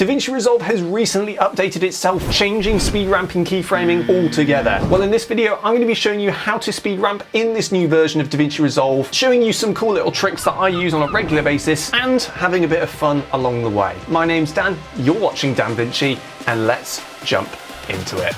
DaVinci Resolve has recently updated itself, changing speed ramping keyframing altogether. Well, in this video, I'm going to be showing you how to speed ramp in this new version of DaVinci Resolve, showing you some cool little tricks that I use on a regular basis, and having a bit of fun along the way. My name's Dan, you're watching DanVinci, and let's jump into it.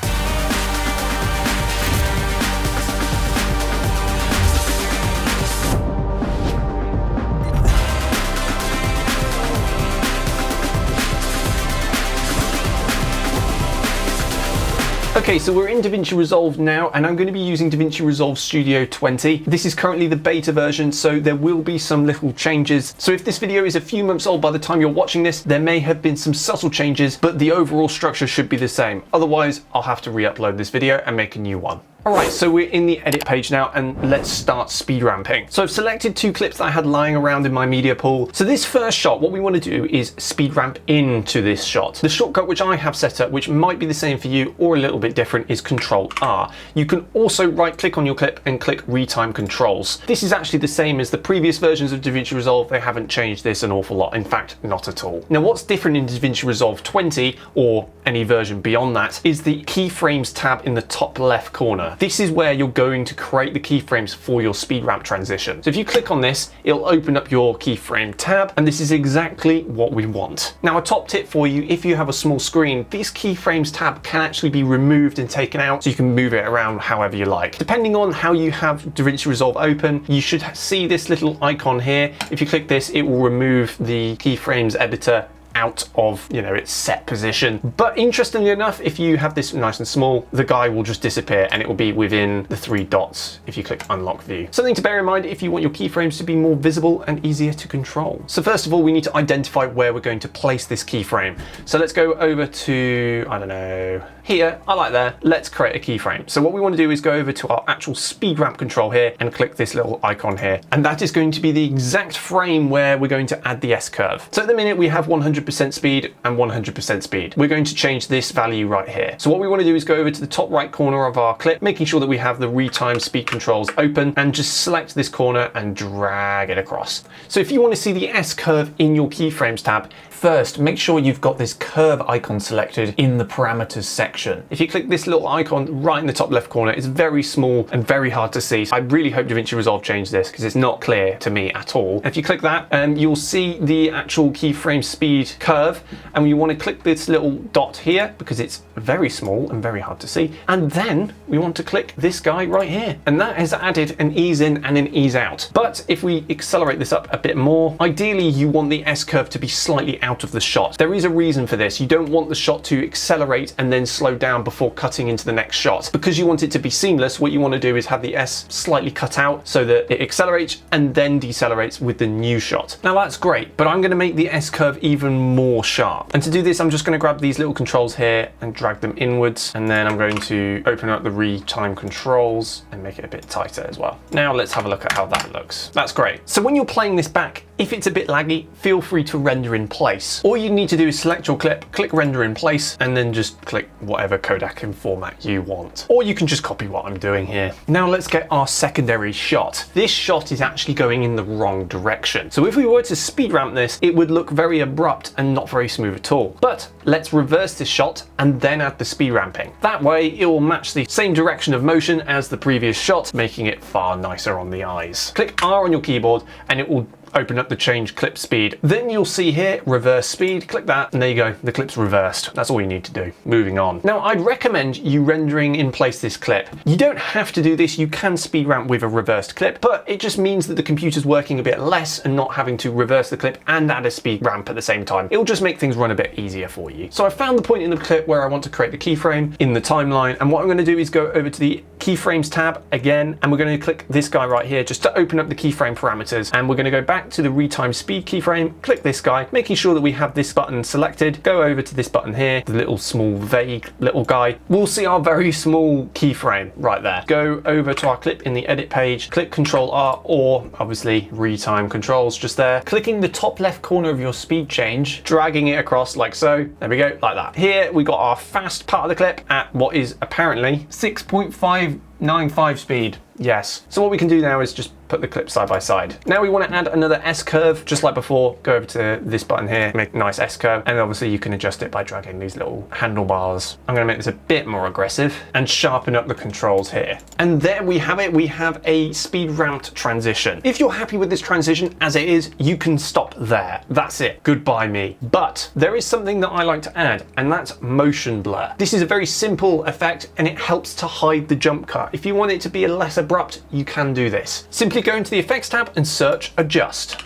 Okay, so we're in DaVinci Resolve now, and I'm going to be using DaVinci Resolve Studio 20. This is currently the beta version, so there will be some little changes. So if this video is a few months old by the time you're watching this, there may have been some subtle changes, but the overall structure should be the same. Otherwise, I'll have to re-upload this video and make a new one. Alright, so we're in the edit page now, and let's start speed ramping. So I've selected two clips that I had lying around in my media pool. So this first shot, what we want to do is speed ramp into this shot. The shortcut which I have set up, which might be the same for you or a little bit different, is Ctrl-R. You can also right click on your clip and click Retime Controls. This is actually the same as the previous versions of DaVinci Resolve. They haven't changed this an awful lot. In fact, not at all. Now what's different in DaVinci Resolve 20, or any version beyond that, is the Keyframes tab in the top left corner. This is where you're going to create the keyframes for your speed ramp transition. So if you click on this, it'll open up your keyframe tab, and this is exactly what we want. Now a top tip for you, if you have a small screen, this keyframes tab can actually be removed and taken out, so you can move it around however you like. Depending on how you have DaVinci Resolve open, you should see this little icon here. If you click this, it will remove the keyframes editor out of, its set position. But interestingly enough, if you have this nice and small, the guy will just disappear and it will be within the three dots if you click unlock view. Something to bear in mind if you want your keyframes to be more visible and easier to control. So first of all, we need to identify where we're going to place this keyframe. So let's go over to, I don't know, here, I like there. Let's create a keyframe. So what we want to do is go over to our actual speed ramp control here and click this little icon here. And that is going to be the exact frame where we're going to add the S curve. So at the minute we have 100% speed and 100% speed. We're going to change this value right here. So what we want to do is go over to the top right corner of our clip, making sure that we have the retime speed controls open, and just select this corner and drag it across. So if you want to see the S curve in your keyframes tab, first, make sure you've got this curve icon selected in the parameters section. If you click this little icon right in the top left corner, it's very small and very hard to see. So I really hope DaVinci Resolve changed this because it's not clear to me at all. If you click that, you'll see the actual keyframe speed curve, and you want to click this little dot here because it's very small and very hard to see. And then we want to click this guy right here, and that has added an ease in and an ease out. But if we accelerate this up a bit more, ideally you want the S curve to be slightly out of the shot. There is a reason for this. You don't want the shot to accelerate and then slow down before cutting into the next shot. Because you want it to be seamless, what you want to do is have the S slightly cut out so that it accelerates and then decelerates with the new shot. Now that's great, but I'm going to make the S curve even more sharp. And to do this, I'm just going to grab these little controls here and drag them inwards, and then I'm going to open up the retime controls and make it a bit tighter as well. Now let's have a look at how that looks. That's great. So when you're playing this back, if it's a bit laggy, feel free to render in place. All you need to do is select your clip, click render in place, and then just click whatever codec and format you want. Or you can just copy what I'm doing here. Now let's get our secondary shot. This shot is actually going in the wrong direction. So if we were to speed ramp this, it would look very abrupt and not very smooth at all. But let's reverse this shot and then add the speed ramping. That way it will match the same direction of motion as the previous shot, making it far nicer on the eyes. Click R on your keyboard and it will open up the change clip speed. Then you'll see here, reverse speed, click that, and there you go, the clip's reversed. That's all you need to do. Moving on. Now, I'd recommend you rendering in place this clip. You don't have to do this, you can speed ramp with a reversed clip, but it just means that the computer's working a bit less and not having to reverse the clip and add a speed ramp at the same time. It'll just make things run a bit easier for you. So I found the point in the clip where I want to create the keyframe in the timeline, and what I'm gonna do is go over to the keyframes tab again, and we're gonna click this guy right here just to open up the keyframe parameters, and we're gonna go back to the retime speed keyframe, click this guy, making sure that we have this button selected, go over to this button here, the little small vague little guy. We'll see our very small keyframe right there. Go over to our clip in the edit page, click Ctrl-R, or obviously retime controls just there, clicking the top left corner of your speed change, dragging it across like so. There we go, like that. Here we got our fast part of the clip at what is apparently 6.595 speed. Yes. So what we can do now is just put the clips side by side. Now we want to add another S-curve, just like before. Go over to this button here, make a nice S-curve, and obviously you can adjust it by dragging these little handlebars. I'm going to make this a bit more aggressive and sharpen up the controls here. And there we have it. We have a speed ramped transition. If you're happy with this transition as it is, you can stop there. That's it. Goodbye me. But there is something that I like to add, and that's motion blur. This is a very simple effect and it helps to hide the jump cut. If you want it to be less abrupt, you can do this. Simply go into the effects tab and search adjust.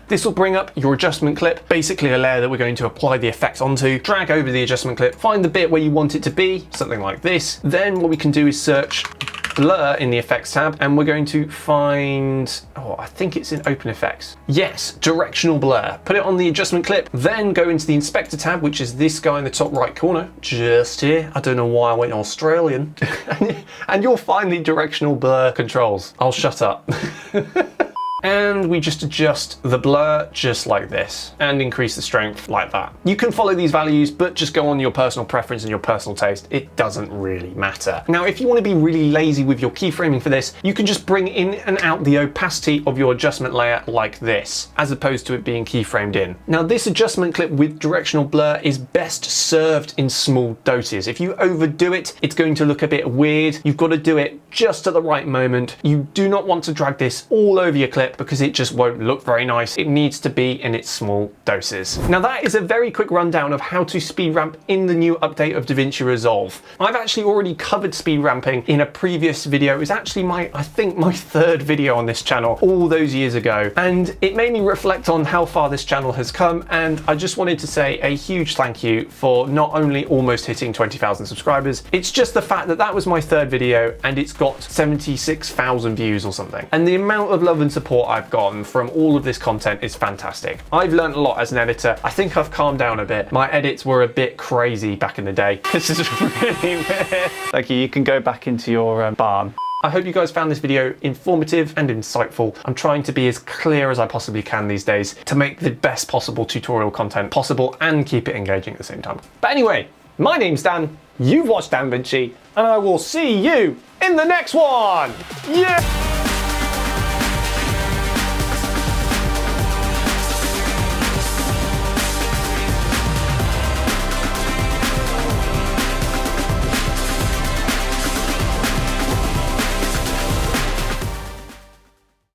This will bring up your adjustment clip, basically a layer that we're going to apply the effect onto. Drag over the adjustment clip, find the bit where you want it to be, something like this. Then what we can do is search blur in the effects tab, and we're going to find, oh, I think it's in open effects. Yes, directional blur. Put it on the adjustment clip, then go into the inspector tab, which is this guy in the top right corner, just here. I don't know why I went Australian. And you'll find the directional blur controls. I'll shut up. And we just adjust the blur just like this and increase the strength like that. You can follow these values, but just go on your personal preference and your personal taste. It doesn't really matter. Now, if you want to be really lazy with your keyframing for this, you can just bring in and out the opacity of your adjustment layer like this, as opposed to it being keyframed in. Now, this adjustment clip with directional blur is best served in small doses. If you overdo it, it's going to look a bit weird. You've got to do it just at the right moment. You do not want to drag this all over your clip because it just won't look very nice. It needs to be in its small doses. Now that is a very quick rundown of how to speed ramp in the new update of DaVinci Resolve. I've actually already covered speed ramping in a previous video. It was actually I think my third video on this channel all those years ago. And it made me reflect on how far this channel has come. And I just wanted to say a huge thank you for not only almost hitting 20,000 subscribers, it's just the fact that that was my third video and it's got 76,000 views or something. And the amount of love and support I've gotten from all of this content is fantastic. I've learned a lot as an editor. I think I've calmed down a bit. My edits were a bit crazy back in the day. This is really weird. Thank you. You can go back into your barn. I hope you guys found this video informative and insightful. I'm trying to be as clear as I possibly can these days to make the best possible tutorial content possible and keep it engaging at the same time. But anyway, my name's Dan, you've watched DanVinci, and I will see you in the next one! Yeah!